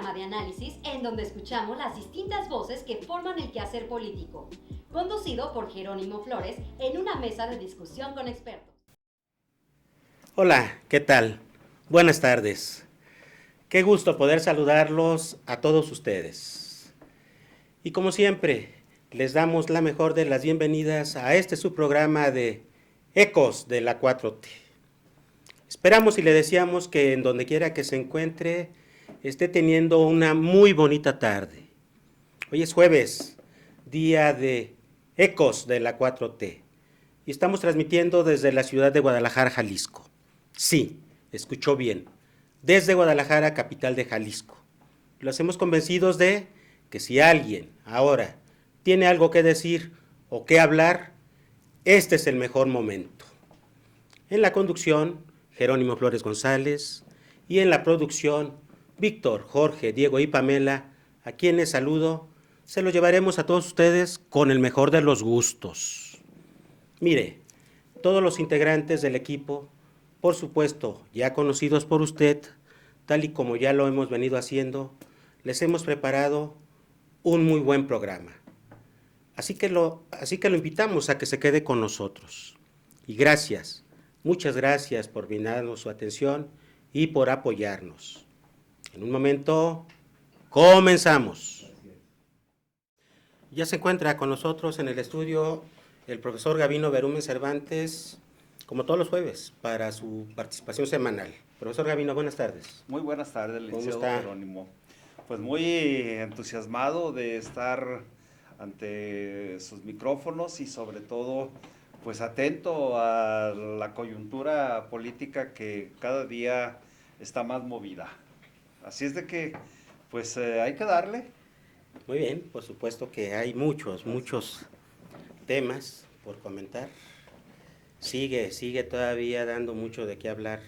programa de análisis en donde escuchamos las distintas voces que forman el quehacer político, conducido por Jerónimo Flores en una mesa de discusión con expertos. Hola, ¿qué tal? Buenas tardes. Qué gusto poder saludarlos a todos ustedes. Y como siempre, les damos la mejor de las bienvenidas a este su programa de Ecos de la 4T. Esperamos y le deseamos que en donde quiera que se encuentre esté teniendo una muy bonita tarde. Hoy es jueves, día de Ecos de la 4T, y estamos transmitiendo desde la ciudad de Guadalajara, Jalisco. Sí, escuchó bien, desde Guadalajara, capital de Jalisco. Lo hacemos convencidos de que si alguien ahora tiene algo que decir o que hablar, este es el mejor momento. En la conducción, Jerónimo Flores González, y en la producción, Víctor, Jorge, Diego y Pamela, a quienes saludo, se lo llevaremos a todos ustedes con el mejor de los gustos. Mire, todos los integrantes del equipo, por supuesto, ya conocidos por usted, tal y como ya lo hemos venido haciendo, les hemos preparado un muy buen programa. Así que lo invitamos a que se quede con nosotros. Y gracias, muchas gracias por brindarnos su atención y por apoyarnos. En un momento, comenzamos. Ya se encuentra con nosotros en el estudio el profesor Gabino Berumen Cervantes, como todos los jueves, para su participación semanal. Profesor Gabino, buenas tardes. Muy buenas tardes, licenciado Jerónimo. Pues muy entusiasmado de estar ante sus micrófonos y sobre todo pues atento a la coyuntura política que cada día está más movida. Así es de que pues hay que darle. Muy bien, por supuesto que hay muchos temas por comentar. Sigue todavía dando mucho de qué hablar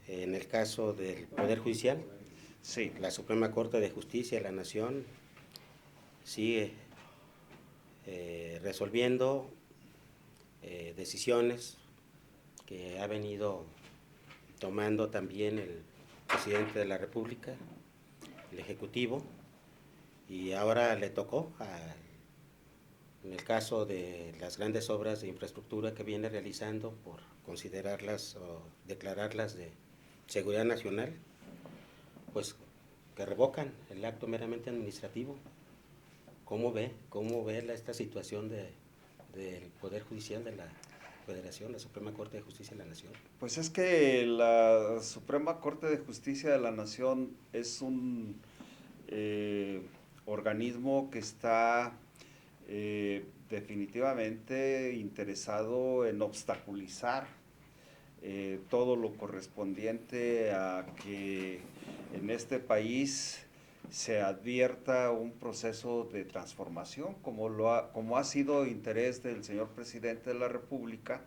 en el caso del Poder Judicial. Sí. La Suprema Corte de Justicia de la Nación sigue resolviendo decisiones que ha venido tomando también el presidente de la República, el Ejecutivo, y ahora le tocó en el caso de las grandes obras de infraestructura que viene realizando por considerarlas o declararlas de seguridad nacional, pues que revocan el acto meramente administrativo. ¿Cómo ve esta situación del Poder Judicial de la Federación, la Suprema Corte de Justicia de la Nación? Pues es que la Suprema Corte de Justicia de la Nación es un organismo que está definitivamente interesado en obstaculizar todo lo correspondiente a que en este país se advierta un proceso de transformación, como ha sido interés del señor presidente de la República,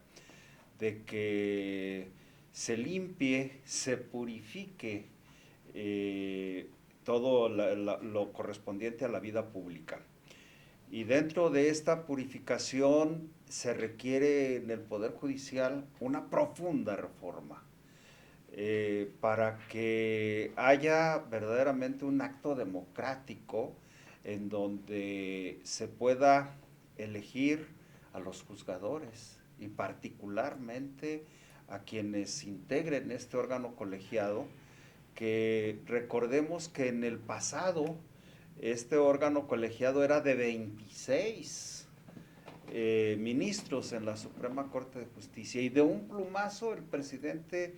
de que se limpie, se purifique todo lo correspondiente a la vida pública. Y dentro de esta purificación se requiere en el Poder Judicial una profunda reforma para que haya verdaderamente un acto democrático en donde se pueda elegir a los juzgadores y particularmente a quienes integren este órgano colegiado, que recordemos que en el pasado este órgano colegiado era de 26 ministros en la Suprema Corte de Justicia, y de un plumazo el presidente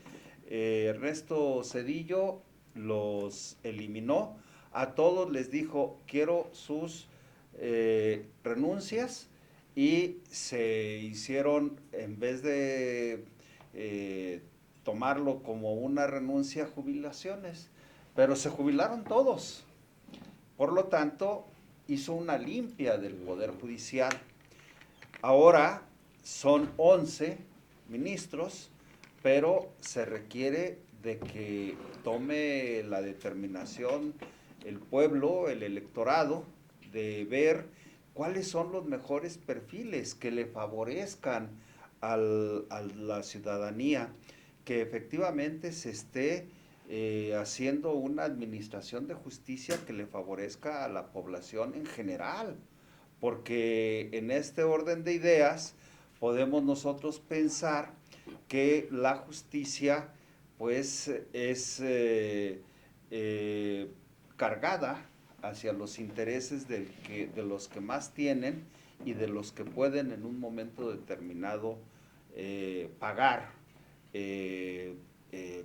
Ernesto Zedillo los eliminó. A todos les dijo: quiero sus renuncias, y se hicieron, en vez de tomarlo como una renuncia, jubilaciones, pero se jubilaron todos. Por lo tanto, hizo una limpia del Poder Judicial. Ahora son 11 ministros, pero se requiere de que tome la determinación el pueblo, el electorado, de ver cuáles son los mejores perfiles que le favorezcan a la ciudadanía, que efectivamente se esté haciendo una administración de justicia que le favorezca a la población en general, porque en este orden de ideas podemos nosotros pensar que la justicia pues es cargada hacia los intereses de los que más tienen y de los que pueden en un momento determinado pagar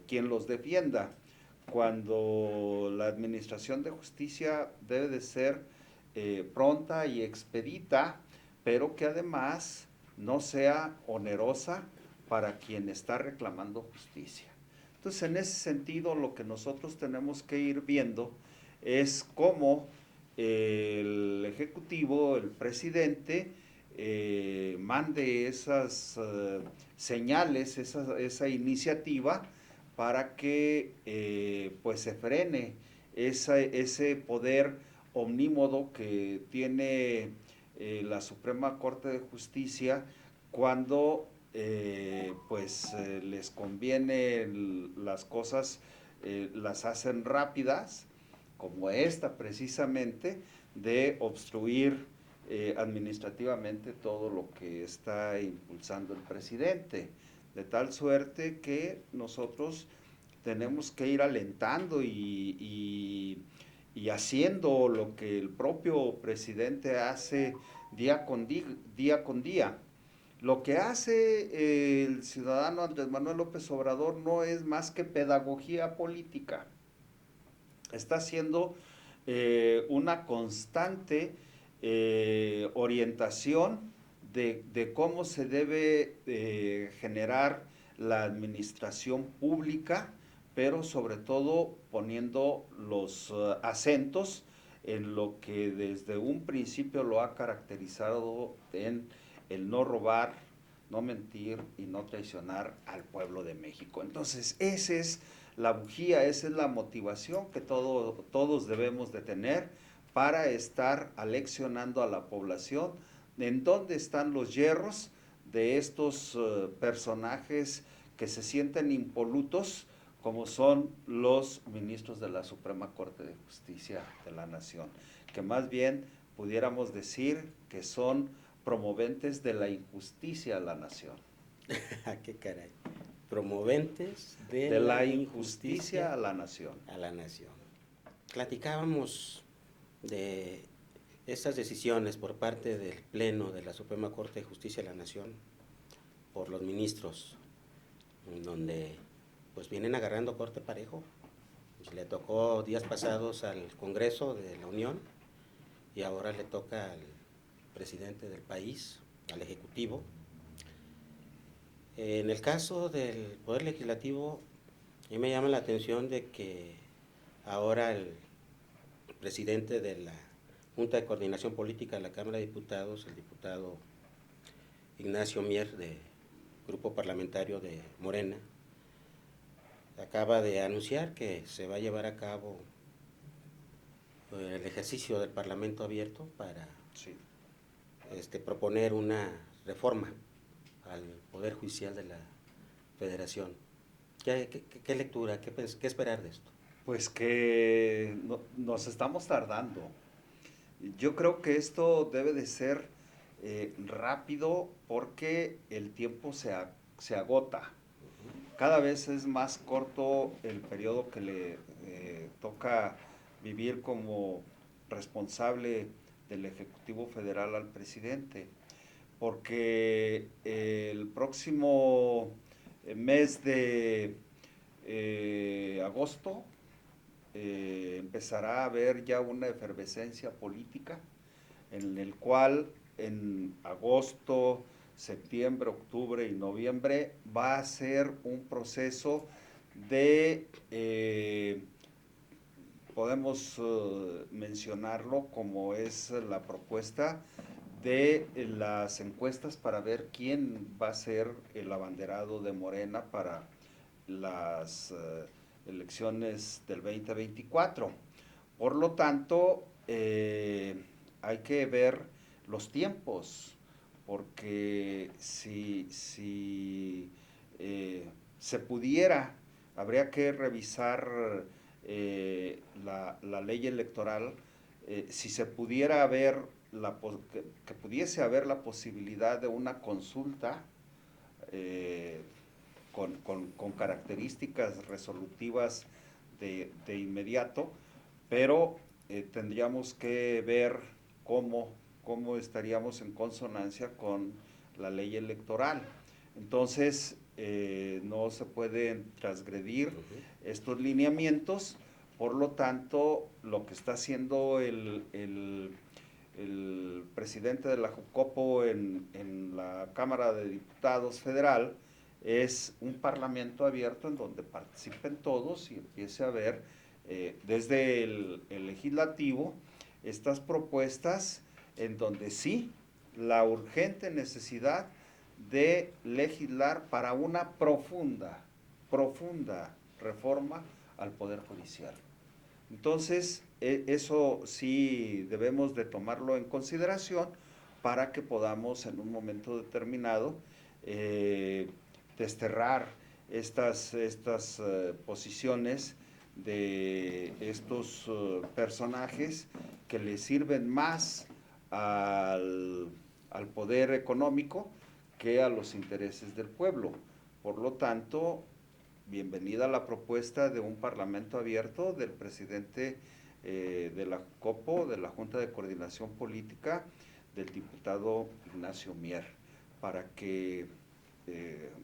quien los defienda, cuando la administración de justicia debe de ser pronta y expedita, pero que además no sea onerosa para quien está reclamando justicia. Entonces, en ese sentido, lo que nosotros tenemos que ir viendo es cómo el Ejecutivo, el presidente, mande esas señales, esa iniciativa para que pues se frene ese poder omnímodo que tiene la Suprema Corte de Justicia cuando les conviene las cosas, las hacen rápidas, como esta precisamente, de obstruir administrativamente todo lo que está impulsando el presidente, de tal suerte que nosotros tenemos que ir alentando y haciendo lo que el propio presidente hace día con día. Lo que hace el ciudadano Andrés Manuel López Obrador no es más que pedagogía política. Está haciendo una constante orientación de cómo se debe generar la administración pública, pero sobre todo poniendo los acentos en lo que desde un principio lo ha caracterizado en el no robar, no mentir y no traicionar al pueblo de México. Entonces, esa es la bujía, esa es la motivación que todos debemos de tener para estar aleccionando a la población en dónde están los yerros de estos personajes que se sienten impolutos, como son los ministros de la Suprema Corte de Justicia de la Nación, que más bien pudiéramos decir que son promoventes de la injusticia a la nación. ¿Qué caray? Promoventes de la injusticia a la nación. A la nación. Platicábamos de estas decisiones por parte del Pleno de la Suprema Corte de Justicia de la Nación por los ministros, donde pues vienen agarrando corte parejo. Le tocó días pasados al Congreso de la Unión y ahora le toca al presidente del país, al Ejecutivo. En el caso del Poder Legislativo, a mí me llama la atención de que ahora el presidente de la Junta de Coordinación Política de la Cámara de Diputados, el diputado Ignacio Mier, de Grupo Parlamentario de Morena, acaba de anunciar que se va a llevar a cabo el ejercicio del Parlamento abierto para proponer una reforma al Poder Judicial de la Federación. ¿Qué lectura, qué esperar de esto? Pues que nos estamos tardando. Yo creo que esto debe de ser rápido porque el tiempo se agota. Cada vez es más corto el periodo que le toca vivir como responsable del Ejecutivo Federal al presidente, porque el próximo mes de agosto empezará a haber ya una efervescencia política en el cual en agosto, septiembre, octubre y noviembre va a ser un proceso de, podemos mencionarlo como es la propuesta de las encuestas para ver quién va a ser el abanderado de Morena para las elecciones del 2024. Por lo tanto, hay que ver los tiempos, porque si se pudiera habría que revisar la ley electoral, si se pudiera haber, que pudiese haber la posibilidad de una consulta con características resolutivas de inmediato, pero tendríamos que ver cómo estaríamos en consonancia con la ley electoral. Entonces, no se pueden transgredir estos lineamientos, por lo tanto, lo que está haciendo el presidente de la Jucopo en la Cámara de Diputados Federal es un parlamento abierto en donde participen todos y empiece a ver desde el legislativo estas propuestas en donde sí, la urgente necesidad de legislar para una profunda reforma al Poder Judicial. Entonces, eso sí debemos de tomarlo en consideración para que podamos en un momento determinado desterrar estas posiciones de estos personajes que le sirven más al poder económico que a los intereses del pueblo. Por lo tanto, bienvenida la propuesta de un parlamento abierto del presidente de la COPO, de la Junta de Coordinación Política, del diputado Ignacio Mier, para que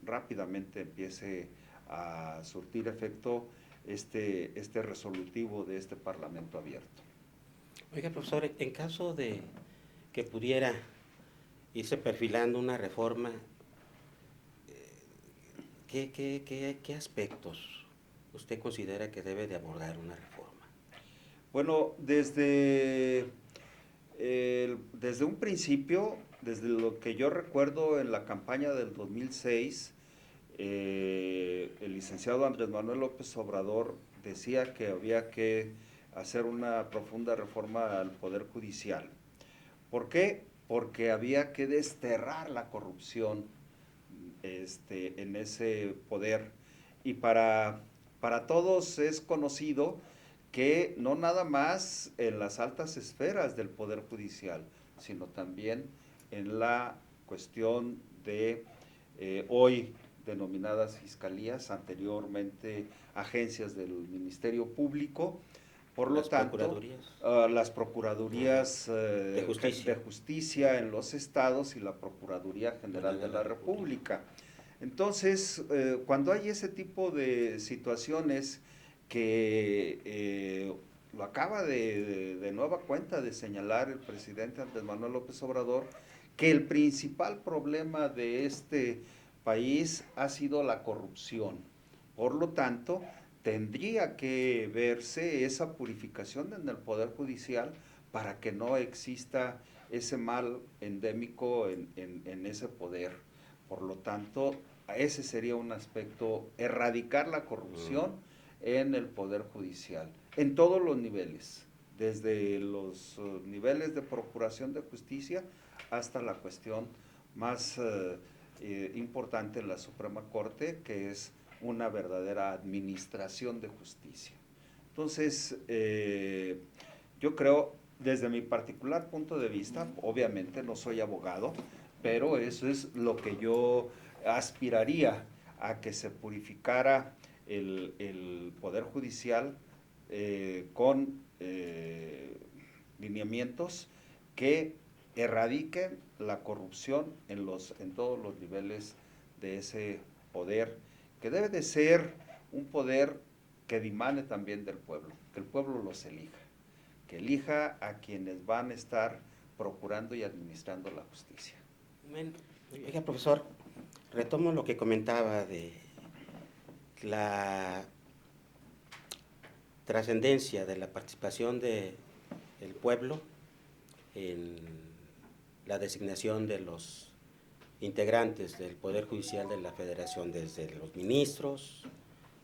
rápidamente empiece a surtir efecto este resolutivo de este parlamento abierto. Oiga, profesor, en caso de que pudiera irse perfilando una reforma, ¿qué aspectos usted considera que debe de abordar una reforma? Bueno, desde un principio, desde lo que yo recuerdo en la campaña del 2006, el licenciado Andrés Manuel López Obrador decía que había que hacer una profunda reforma al Poder Judicial. ¿Por qué? Porque había que desterrar la corrupción en ese poder. Y para todos es conocido que no nada más en las altas esferas del Poder Judicial, sino también en la cuestión de hoy denominadas fiscalías, anteriormente agencias del Ministerio Público, por lo tanto, las procuradurías de justicia en los estados y la Procuraduría General de la República. Entonces, cuando hay ese tipo de situaciones que lo acaba de nueva cuenta de señalar el presidente Andrés Manuel López Obrador, que el principal problema de este país ha sido la corrupción. Por lo tanto, tendría que verse esa purificación en el Poder Judicial para que no exista ese mal endémico en ese poder. Por lo tanto, ese sería un aspecto, erradicar la corrupción en el Poder Judicial, en todos los niveles, desde los niveles de procuración de justicia hasta la cuestión más importante en la Suprema Corte, que es una verdadera administración de justicia. Entonces, yo creo, desde mi particular punto de vista, obviamente no soy abogado, pero eso es lo que yo aspiraría a que se purificara el Poder Judicial con lineamientos que erradiquen la corrupción en todos los niveles de ese poder, que debe de ser un poder que dimane también del pueblo, que el pueblo los elija, que elija a quienes van a estar procurando y administrando la justicia. Bueno, oiga, profesor, retomo lo que comentaba de la trascendencia de la participación del pueblo en la designación de los integrantes del Poder Judicial de la Federación, desde los ministros,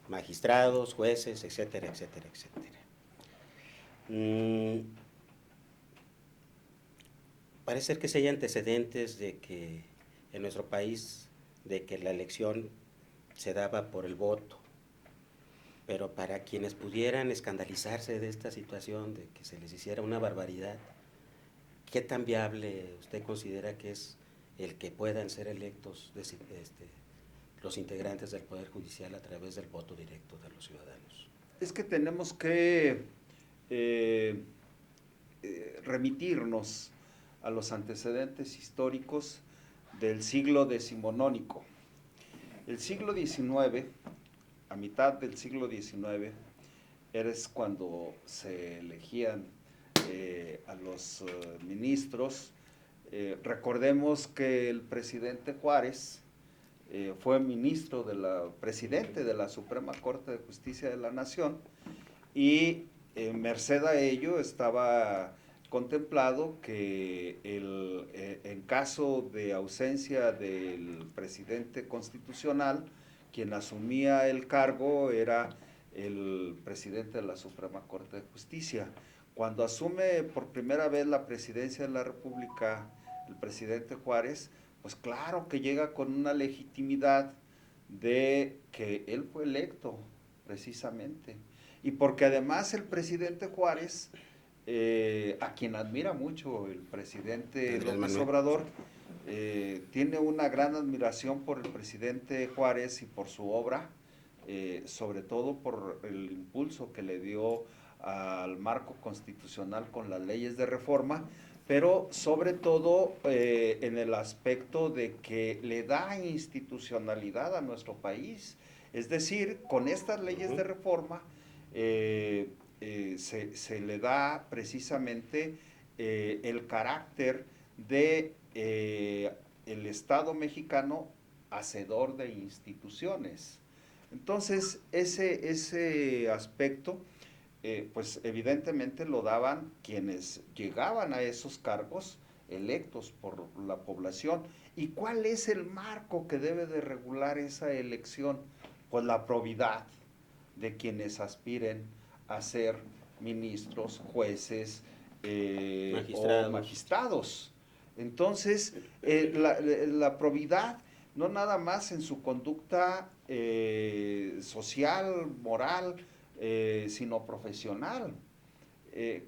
magistrados, jueces, etcétera, etcétera, etcétera. Parece ser que sí hay antecedentes de que en nuestro país, de que la elección se daba por el voto. pero para quienes pudieran escandalizarse de esta situación, de que se les hiciera una barbaridad, ¿qué tan viable usted considera que es el que puedan ser electos los integrantes del Poder Judicial a través del voto directo de los ciudadanos? Es que tenemos que remitirnos a los antecedentes históricos del siglo decimonónico. El siglo XIX, a mitad del siglo XIX, es cuando se elegían a los ministros. Recordemos que el presidente Juárez fue presidente de la Suprema Corte de Justicia de la Nación, y merced a ello estaba contemplado que en caso de ausencia del presidente constitucional, quien asumía el cargo era el presidente de la Suprema Corte de Justicia. Cuando asume por primera vez la presidencia de la República el presidente Juárez, pues claro que llega con una legitimidad de que él fue electo precisamente. Y porque además el presidente Juárez, a quien admira mucho el presidente López Obrador, tiene una gran admiración por el presidente Juárez y por su obra, sobre todo por el impulso que le dio al marco constitucional con las leyes de reforma, pero sobre todo en el aspecto de que le da institucionalidad a nuestro país. Es decir, con estas leyes de reforma se le da precisamente el carácter de el Estado mexicano hacedor de instituciones. Entonces, ese aspecto, pues evidentemente lo daban quienes llegaban a esos cargos electos por la población. ¿Y cuál es el marco que debe de regular esa elección? Pues la probidad de quienes aspiren a ser ministros, jueces o magistrados. Entonces, la probidad no nada más en su conducta social, moral, sino profesional.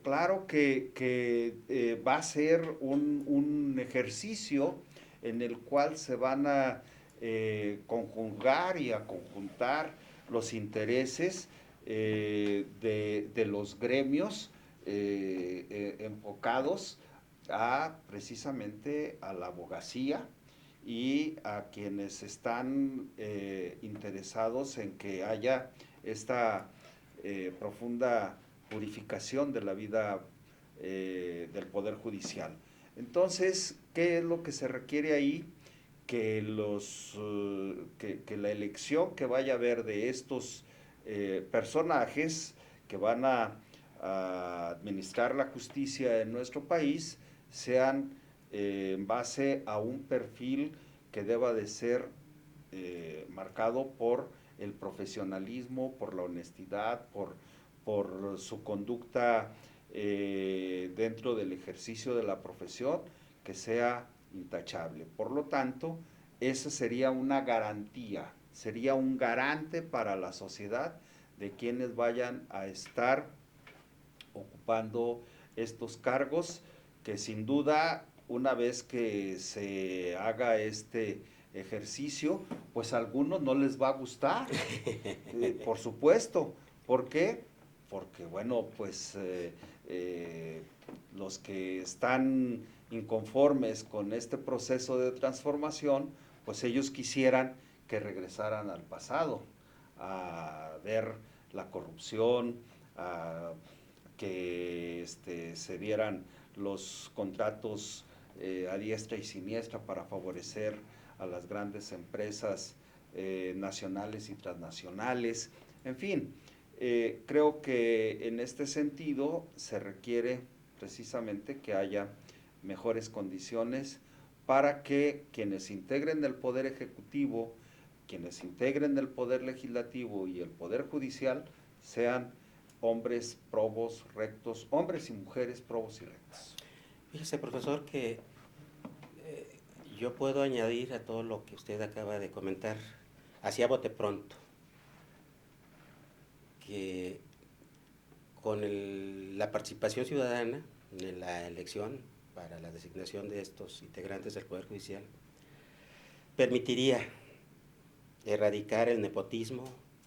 Claro que va a ser un ejercicio en el cual se van a conjugar y a conjuntar los intereses de los gremios enfocados precisamente a la abogacía y a quienes están interesados en que haya esta profunda purificación de la vida del Poder Judicial. Entonces, ¿qué es lo que se requiere ahí? Que la elección que vaya a haber de estos personajes que van a administrar la justicia en nuestro país sean en base a un perfil que deba de ser marcado por el profesionalismo, por la honestidad, por su conducta dentro del ejercicio de la profesión, que sea intachable. Por lo tanto, esa sería una garantía, sería un garante para la sociedad de quienes vayan a estar ocupando estos cargos, que sin duda, una vez que se haga este ejercicio, pues a algunos no les va a gustar, por supuesto. ¿Por qué? Porque, bueno, pues los que están inconformes con este proceso de transformación, pues ellos quisieran que regresaran al pasado, a ver la corrupción, a que se dieran los contratos a diestra y siniestra para favorecer a las grandes empresas nacionales y transnacionales. En fin, creo que en este sentido se requiere precisamente que haya mejores condiciones para que quienes integren el Poder Ejecutivo, quienes integren el Poder Legislativo y el Poder Judicial sean hombres probos, rectos, hombres y mujeres probos y rectos. Fíjese, profesor, que yo puedo añadir a todo lo que usted acaba de comentar, hacia bote pronto. que con la participación ciudadana en la elección para la designación de estos integrantes del Poder Judicial permitiría erradicar el nepotismo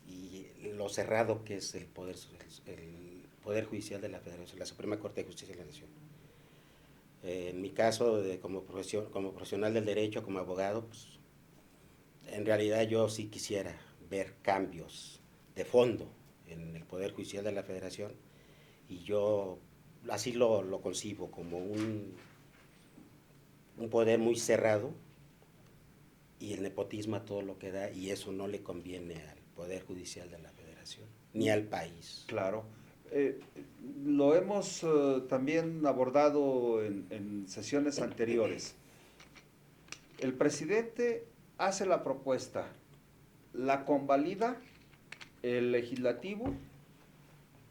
y lo cerrado que es el Poder Judicial de la Federación, la Suprema Corte de Justicia de la Nación. En mi caso, como profesional del derecho, como abogado, pues, en realidad yo sí quisiera ver cambios de fondo en el Poder Judicial de la Federación, y yo así lo concibo como un poder muy cerrado y el nepotismo a todo lo que da, y eso no le conviene al Poder Judicial de la Federación ni al país. Claro. Lo hemos también abordado en sesiones anteriores. El presidente hace la propuesta, la convalida el legislativo,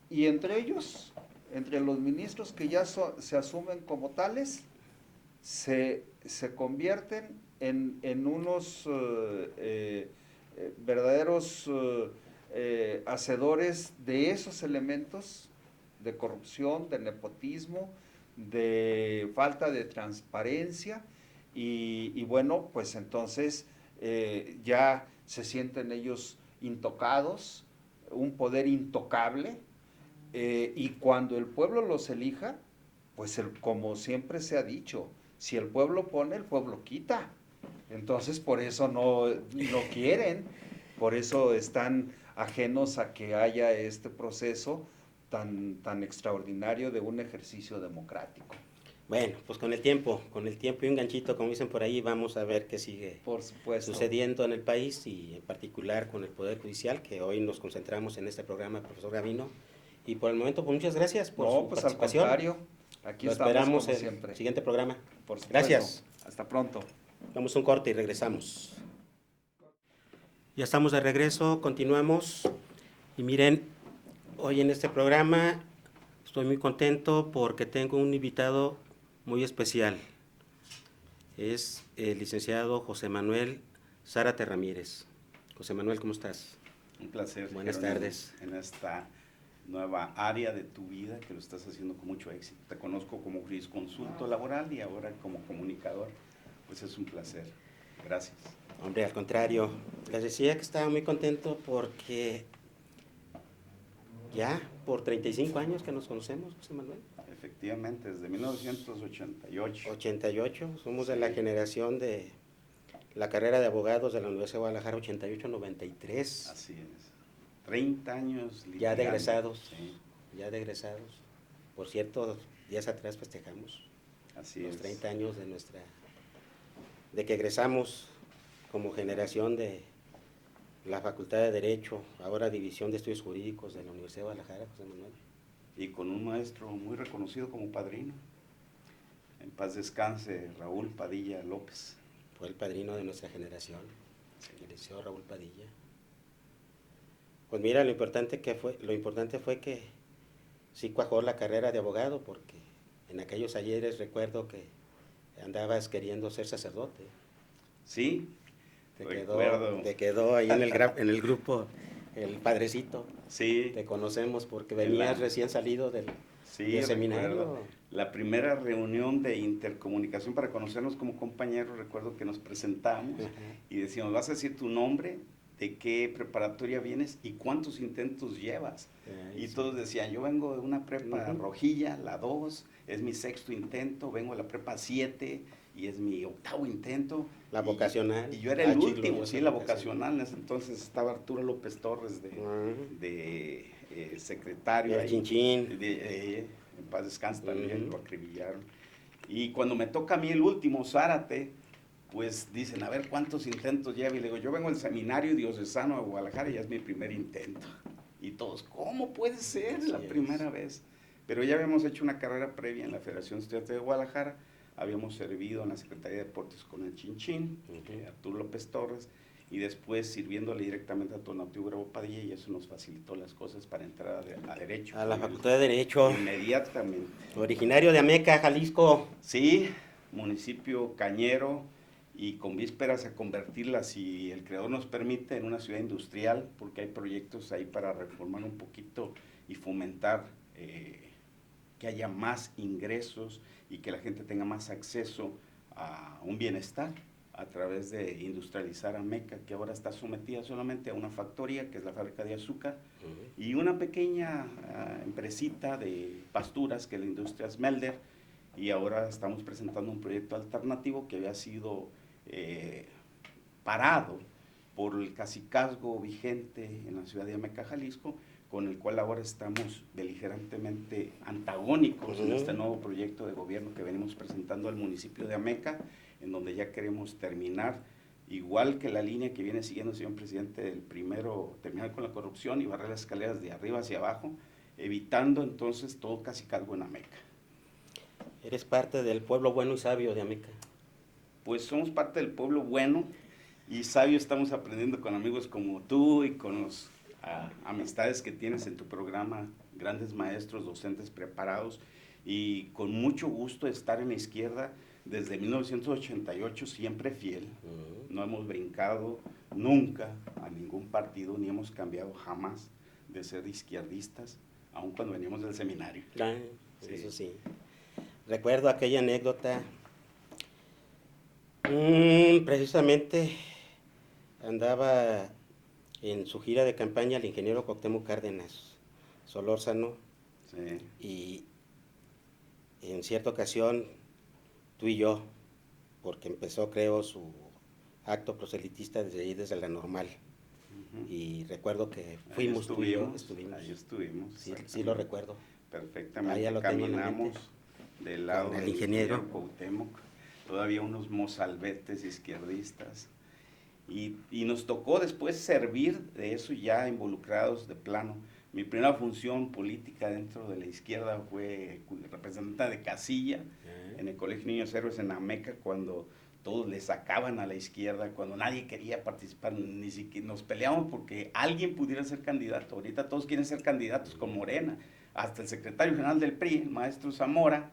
y entre ellos, entre los ministros que ya se asumen como tales, se convierten en unos verdaderos hacedores de esos elementos de corrupción, de nepotismo, de falta de transparencia, y bueno, pues entonces ya se sienten ellos intocados, un poder intocable, y cuando el pueblo los elija, pues como siempre se ha dicho, si el pueblo pone, el pueblo quita. Entonces por eso no quieren, por eso están ajenos a que haya este proceso tan extraordinario de un ejercicio democrático. Bueno, pues con el tiempo y un ganchito, como dicen por ahí, vamos a ver qué sigue Por supuesto sucediendo en el país, y en particular con el Poder Judicial, que hoy nos concentramos en este programa, profesor Gavino. Y por el momento, pues muchas gracias por su participación. Al contrario, aquí lo estamos esperamos como en siempre. el siguiente programa. Por supuesto. Gracias. Hasta pronto. Damos un corte y regresamos. Ya estamos de regreso, continuamos. Y miren, hoy en este programa estoy muy contento porque tengo un invitado muy especial. Es el licenciado José Manuel Zárate Ramírez. José Manuel, ¿cómo estás? Un placer. Buenas Jerónimo, tardes. En esta nueva área de tu vida que lo estás haciendo con mucho éxito. Te conozco como jurisconsulto laboral y ahora como comunicador. Pues es un placer. Gracias. Hombre, al contrario, les decía que estaba muy contento porque ya por 35 años que nos conocemos, José Manuel. Efectivamente, desde 1988. 88, somos de Sí. la generación de la carrera de abogados de la Universidad de Guadalajara, 88-93. Así es. 30 años. Ya de litigando. egresados. Sí, Ya de egresados. Por cierto, días atrás festejamos así los es. 30 años de que egresamos como generación de la Facultad de Derecho, ahora División de Estudios Jurídicos de la Universidad de Guadalajara, José Manuel. Y con un maestro muy reconocido como padrino. En paz descanse, Raúl Padilla López. Fue el padrino de nuestra generación, el licenciado Raúl Padilla. Pues mira, lo importante fue que sí cuajó la carrera de abogado, porque en aquellos ayeres recuerdo que andabas queriendo ser sacerdote. Sí, Te recuerdo. quedó ahí en el grupo el padrecito. Sí. Te conocemos porque En venías la- recién salido del Sí, seminario. recuerdo. La primera reunión de intercomunicación para conocernos como compañeros, recuerdo que nos presentamos Ajá. y decíamos, vas a decir tu nombre, de qué preparatoria vienes y cuántos intentos llevas. Ay, Y sí. todos decían, yo vengo de una prepa Ujú. rojilla, la 2, es mi 6º intento, vengo de la prepa 7 y es mi 8º intento. La vocacional. Y yo era el Ah, último, chilo, sí, la vocacional. En ese entonces estaba Arturo López Torres Ujú. de secretario. El ahí. Chinchín. En paz descanse también, Ujú. lo acribillaron. Y cuando me toca a mí el último, Zárate, pues dicen, a ver cuántos intentos lleva. Y le digo, yo vengo del seminario diocesano de Guadalajara y ya es mi primer intento. Y todos, ¿cómo puede ser Así la es. primera vez? Pero ya habíamos hecho una carrera previa en la Federación Estudiantil de Guadalajara, habíamos servido en la Secretaría de Deportes con el Chinchín, Ujú. Arturo López Torres, y después sirviéndole directamente a Tonatiuh Bravo Padilla, y eso nos facilitó las cosas para entrar a Derecho. A la Facultad de Derecho, Inmediatamente. originario de Ameca, Jalisco. Sí, municipio cañero y con vísperas a convertirla, si el creador nos permite, en una ciudad industrial, porque hay proyectos ahí para reformar un poquito y fomentar que haya más ingresos y que la gente tenga más acceso a un bienestar a través de industrializar Ameca, que ahora está sometida solamente a una factoría, que es la fábrica de azúcar, y una pequeña empresita de pasturas, que es la industria Smelder, y ahora estamos presentando un proyecto alternativo que había sido parado por el cacicazgo vigente en la ciudad de Ameca, Jalisco, con el cual ahora estamos beligerantemente antagónicos en este nuevo proyecto de gobierno que venimos presentando al municipio de Ameca, en donde ya queremos terminar, igual que la línea que viene siguiendo el señor presidente, el primero, terminar con la corrupción y barrer las escaleras de arriba hacia abajo, evitando entonces todo cacicazgo en Ameca. Eres parte del pueblo bueno y sabio de Ameca. Pues somos parte del pueblo bueno y sabio, estamos aprendiendo con amigos como tú y con los amistades que tienes en tu programa, grandes maestros, docentes preparados, y con mucho gusto estar en la izquierda desde 1988, siempre fiel. No hemos brincado nunca a ningún partido, ni hemos cambiado jamás de ser izquierdistas, aun cuando veníamos del seminario. Sí. Eso sí. Recuerdo aquella anécdota. Precisamente andaba en su gira de campaña el ingeniero Cuauhtémoc Cárdenas Solórzano, y en cierta ocasión tú y yo, porque empezó, creo, su acto proselitista desde ahí, desde la Normal, y recuerdo que fuimos, tú y yo, Ahí estuvimos. Sí lo recuerdo. Perfectamente. Ahí ya lo tengo en la caminamos mente, del lado con el del ingeniero Cuauhtémoc, todavía unos mozalbetes izquierdistas, y nos tocó después servir de eso ya involucrados de plano. Mi primera función política dentro de la izquierda fue representante de casilla en el Colegio Niños Héroes en Ameca, cuando todos le sacaban a la izquierda, cuando nadie quería participar, ni siquiera nos peleamos porque alguien pudiera ser candidato. Ahorita todos quieren ser candidatos con Morena, hasta el secretario general del PRI, el maestro Zamora,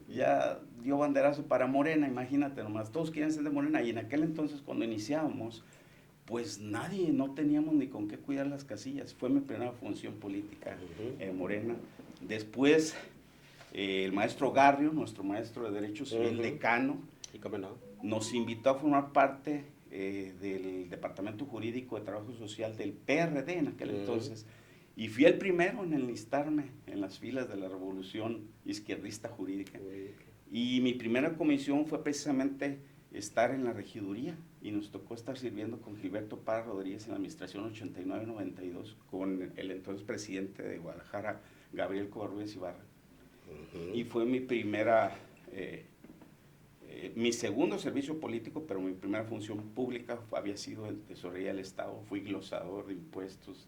ya dio banderazo para Morena, imagínate nomás, todos quieren ser de Morena, y en aquel entonces cuando iniciábamos, pues nadie, no teníamos ni con qué cuidar las casillas. Fue mi primera función política en Morena. Después, el maestro Garrio, nuestro maestro de Derecho Civil, decano, ¿y cómo no? nos invitó a formar parte del Departamento Jurídico de Trabajo Social del PRD en aquel entonces, y fui el primero en enlistarme en las filas de la Revolución Izquierdista Jurídica. Y mi primera comisión fue precisamente estar en la regiduría, y nos tocó estar sirviendo con Gilberto Parra Rodríguez en la administración 89-92, con el entonces presidente de Guadalajara, Gabriel Covarrubias Ibarra. Y fue mi primera, mi segundo servicio político, pero mi primera función pública había sido en Tesorería del Estado. Fui glosador de impuestos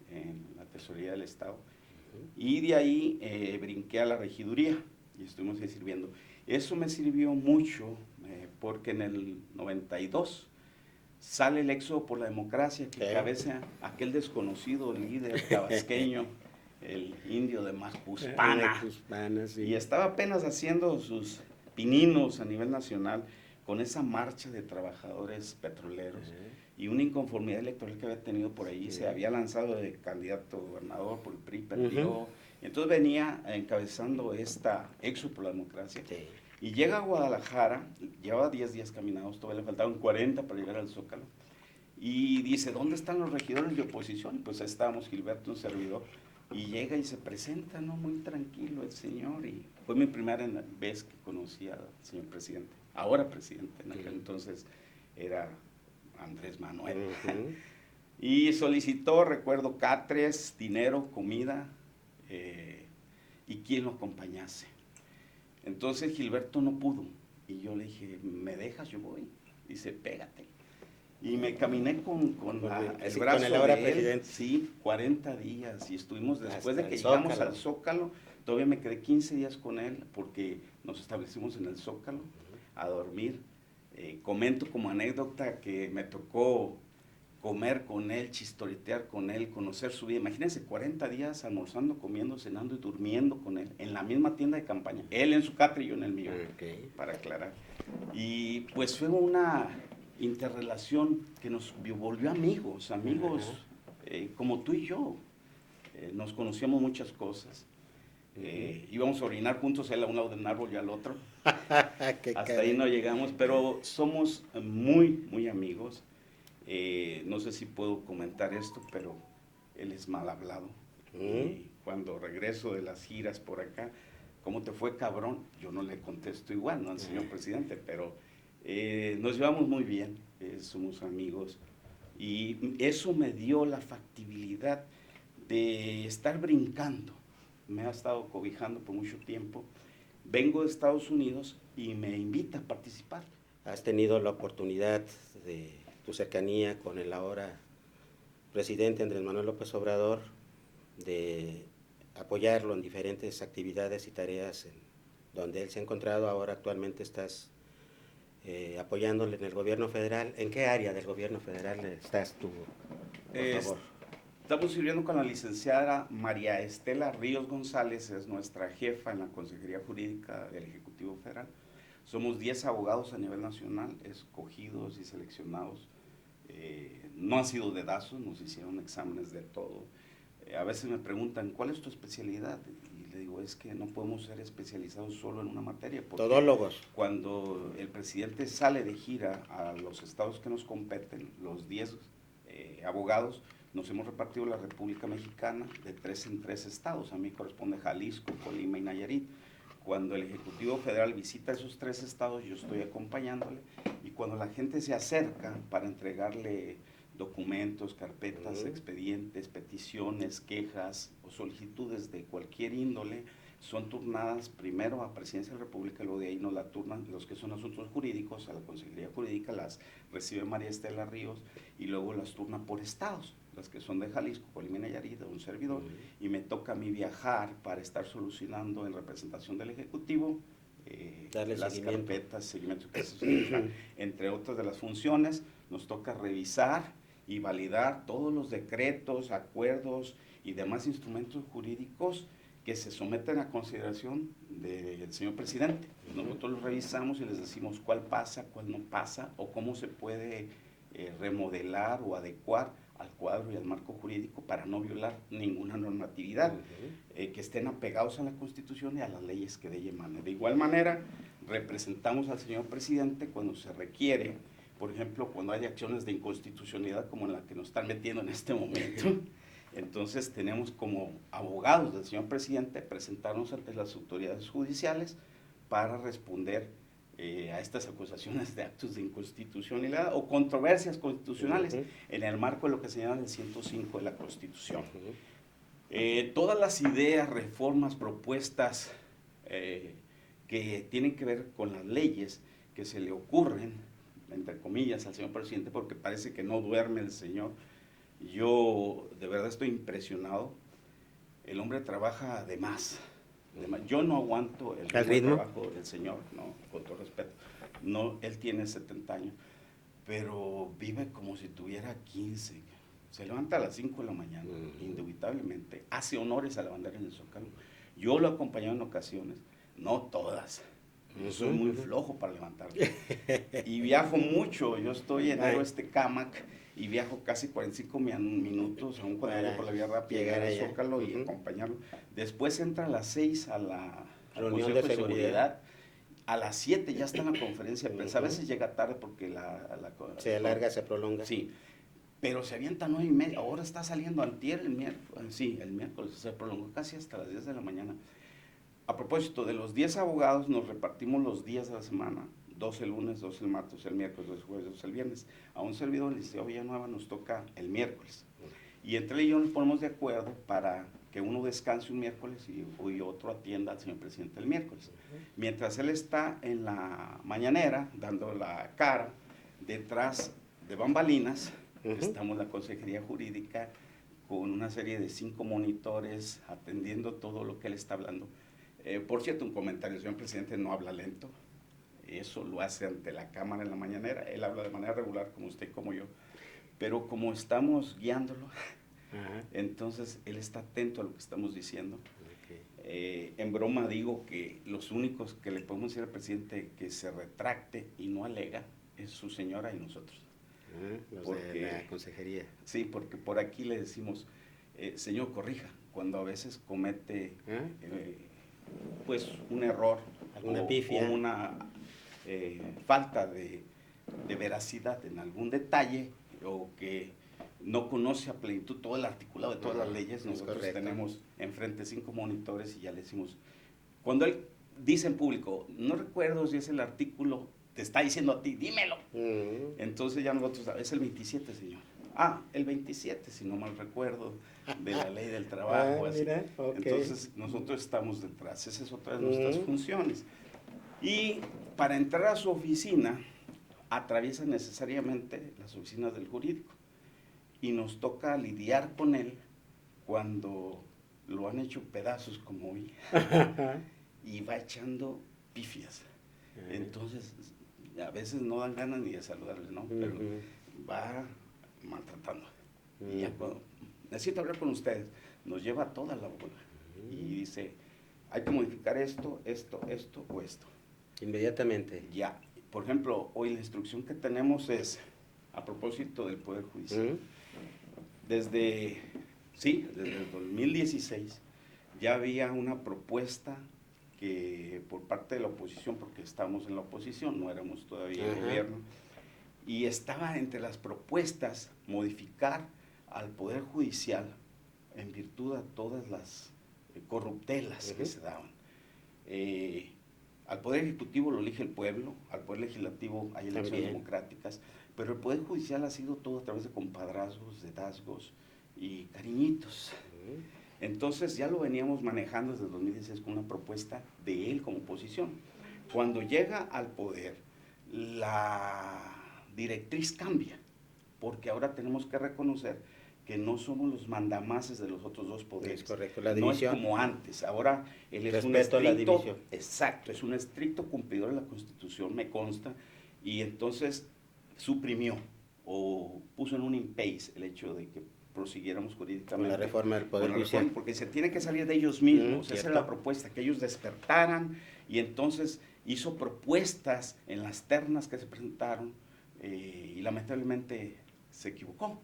en la Tesorería del Estado. Y de ahí brinqué a la regiduría y estuvimos ahí sirviendo. Eso me sirvió mucho porque en el 92 sale el éxodo por la democracia que cabeza aquel desconocido líder tabasqueño, el indio de Macuspana, sí. Y estaba apenas haciendo sus pininos a nivel nacional con esa marcha de trabajadores petroleros y una inconformidad electoral que había tenido por ahí. Se había lanzado de candidato a gobernador por el PRI, perdió. Entonces venía encabezando esta éxodo por la democracia. Y llega a Guadalajara, llevaba 10 días caminados, todavía le faltaban 40 para llegar al Zócalo. Y dice, ¿dónde están los regidores de oposición? Y pues ahí estábamos, Gilberto, un servidor. Y llega y se presenta, ¿no? Muy tranquilo el señor. Y fue mi primera vez que conocí al señor presidente. Ahora presidente, en aquel entonces era Andrés Manuel. Y solicitó, recuerdo, catres, dinero, comida, y quien lo acompañase. Entonces Gilberto no pudo, y yo le dije, ¿me dejas? Yo voy. Dice, pégate. Y me caminé con el brazo con el ahora de él, presidente. sí, 40 días, y estuvimos, después hasta de que el llegamos Zócalo. al Zócalo, todavía me quedé 15 días con él, porque nos establecimos en el Zócalo a dormir. Comento como anécdota que me tocó comer con él, chistoritear con él, conocer su vida. Imagínense, 40 días almorzando, comiendo, cenando y durmiendo con él, en la misma tienda de campaña. Él en su catre y yo en el mío, para aclarar. Y pues fue una interrelación que nos volvió amigos, como tú y yo. Nos conocíamos muchas cosas. Íbamos a orinar juntos, él a un lado de un árbol y al otro. Hasta ahí no llegamos, pero somos muy, muy amigos. No sé si puedo comentar esto, pero él es mal hablado. Y cuando regreso de las giras por acá, ¿cómo te fue, cabrón? Yo no le contesto igual, ¿no? Al señor presidente, pero nos llevamos muy bien, somos amigos. Y eso me dio la factibilidad de estar brincando. Me ha estado cobijando por mucho tiempo. Vengo de Estados Unidos y me invita a participar. ¿Has tenido la oportunidad de tu cercanía con el ahora presidente Andrés Manuel López Obrador de apoyarlo en diferentes actividades y tareas donde él se ha encontrado? Ahora actualmente estás apoyándole en el gobierno federal. ¿En qué área del gobierno federal estás tú, por favor? Estamos sirviendo con la licenciada María Estela Ríos González, es nuestra jefa en la Consejería Jurídica del Ejecutivo Federal. Somos 10 abogados a nivel nacional, escogidos y seleccionados. No han sido dedazos, nos hicieron exámenes de todo. A veces me preguntan, ¿cuál es tu especialidad? Y le digo, es que no podemos ser especializados solo en una materia. Todólogos. Cuando el presidente sale de gira a los estados que nos competen, los 10 abogados, nos hemos repartido la República Mexicana de 3 en 3 estados. A mí corresponde Jalisco, Colima y Nayarit. Cuando el Ejecutivo Federal visita esos 3 estados, yo estoy acompañándole. Y cuando la gente se acerca para entregarle documentos, carpetas, expedientes, peticiones, quejas o solicitudes de cualquier índole, son turnadas primero a Presidencia de la República, luego de ahí nos la turnan los que son asuntos jurídicos, a la Consejería Jurídica, las recibe María Estela Ríos y luego las turna por estados, las que son de Jalisco, Colima y Nayarit, de un servidor, y me toca a mí viajar para estar solucionando en representación del Ejecutivo las seguimiento. carpetas, seguimiento, entre otras de las funciones. Nos toca revisar y validar todos los decretos, acuerdos y demás instrumentos jurídicos que se someten a consideración del señor presidente. Nosotros los revisamos y les decimos cuál pasa, cuál no pasa, o cómo se puede remodelar o adecuar al cuadro y al marco jurídico para no violar ninguna normatividad, que estén apegados a la Constitución y a las leyes que de ella emanen. De igual manera, representamos al señor presidente cuando se requiere, por ejemplo, cuando hay acciones de inconstitucionalidad como en la que nos están metiendo en este momento. Entonces tenemos como abogados del señor presidente presentarnos ante las autoridades judiciales para responder a estas acusaciones de actos de inconstitucionalidad o controversias constitucionales en el marco de lo que se llama el 105 de la Constitución. Todas las ideas, reformas, propuestas que tienen que ver con las leyes que se le ocurren, entre comillas, al señor presidente, porque parece que no duerme el señor. Yo de verdad estoy impresionado. El hombre trabaja de más. Yo no aguanto el ritmo de trabajo del señor, no, con todo respeto. No, él tiene 70 años, pero vive como si tuviera 15. Se levanta a las 5 de la mañana, indubitablemente. Hace honores a la bandera en el Zócalo. Yo lo he acompañado en ocasiones, no todas. Yo soy muy flojo para levantarme. Y viajo mucho. Yo estoy en Cámac y viajo casi 45 minutos, aún cuando llego por la vía rápida, llegar al Zócalo y acompañarlo. Después entra a las 6 a la reunión de seguridad. A las 7 ya está en la conferencia de prensa. A veces llega tarde porque se alarga, se prolonga. Sí, pero se avienta 9:30. Ahora está saliendo antier, el miércoles. Sí, el miércoles. Se prolongó casi hasta las 10 de la mañana. A propósito, de los 10 abogados nos repartimos los días de la semana, 2 el lunes, 2 el martes, el miércoles, 2 el jueves, 2 el viernes. A un servidor, el licenciado Villanueva, nos toca el miércoles. Y entre él y yo nos ponemos de acuerdo para que uno descanse un miércoles y otro atienda al señor presidente el miércoles. Mientras él está en la mañanera, dando la cara, detrás de bambalinas, estamos la Consejería Jurídica con una serie de 5 monitores atendiendo todo lo que él está hablando. Por cierto, un comentario, el señor presidente no habla lento, eso lo hace ante la Cámara en la mañanera, él habla de manera regular como usted y como yo, pero como estamos guiándolo, entonces él está atento a lo que estamos diciendo. En broma digo que los únicos que le podemos decir al presidente que se retracte y no alega es su señora y nosotros. Los Porque, de la consejería. Sí, porque por aquí le decimos, señor, corrija, cuando a veces comete pues un error, alguna pifia, o una falta de veracidad en algún detalle, o que no conoce a plenitud todo el articulado de todas las leyes. Nosotros tenemos enfrente 5 monitores y ya le decimos, cuando él dice en público, no recuerdo si es el artículo, te está diciendo a ti, dímelo. Entonces ya nosotros, es el 27, señor. El 27, si no mal recuerdo, de la ley del trabajo. Así. Mira, okay. Entonces nosotros estamos detrás, esa es otra de nuestras funciones. Y para entrar a su oficina, atraviesa necesariamente las oficinas del jurídico. Y nos toca lidiar con él cuando lo han hecho pedazos como hoy. Y va echando pifias. Entonces, a veces no dan ganas ni de saludarle, ¿no? Pero va maltratando. Y ya cuando necesito hablar con ustedes, nos lleva toda la bola. Y dice, hay que modificar esto, esto, esto o esto. Inmediatamente. Ya. Por ejemplo, hoy la instrucción que tenemos es, a propósito del Poder Judicial, desde el 2016 ya había una propuesta que por parte de la oposición, porque estábamos en la oposición, no éramos todavía el gobierno, y estaba entre las propuestas modificar al Poder Judicial en virtud de todas las corruptelas que se daban. Al Poder Ejecutivo lo elige el pueblo, al Poder Legislativo hay elecciones democráticas, pero el Poder Judicial ha sido todo a través de compadrazgos, de dasgos y cariñitos. Entonces ya lo veníamos manejando desde el 2016 con una propuesta de él como oposición. Cuando llega al poder, la directriz cambia, porque ahora tenemos que reconocer que no somos los mandamases de los otros dos poderes. Es correcto, la división. No es como antes, ahora él es un Respeto a la estricto, división. exacto, es un estricto cumplidor de la Constitución, me consta, y entonces suprimió o puso en un impasse el hecho de que prosiguiéramos jurídicamente con la reforma del Poder Judicial. Porque se tiene que salir de ellos mismos, esa era la propuesta, que ellos despertaran, y entonces hizo propuestas en las ternas que se presentaron, y lamentablemente se equivocó.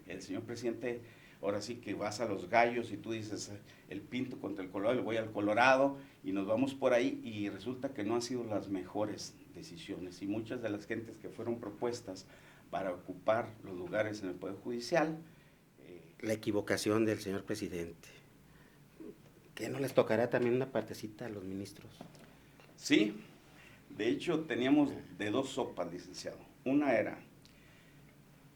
El señor presidente, ahora sí que vas a los gallos y tú dices el Pinto contra el Colorado, le voy al Colorado, y nos vamos por ahí, y resulta que no han sido las mejores decisiones, y muchas de las gentes que fueron propuestas para ocupar los lugares en el Poder Judicial. La equivocación del señor presidente. ¿Qué no les tocará también una partecita a los ministros? Sí, de hecho teníamos de dos sopas, licenciado. Una era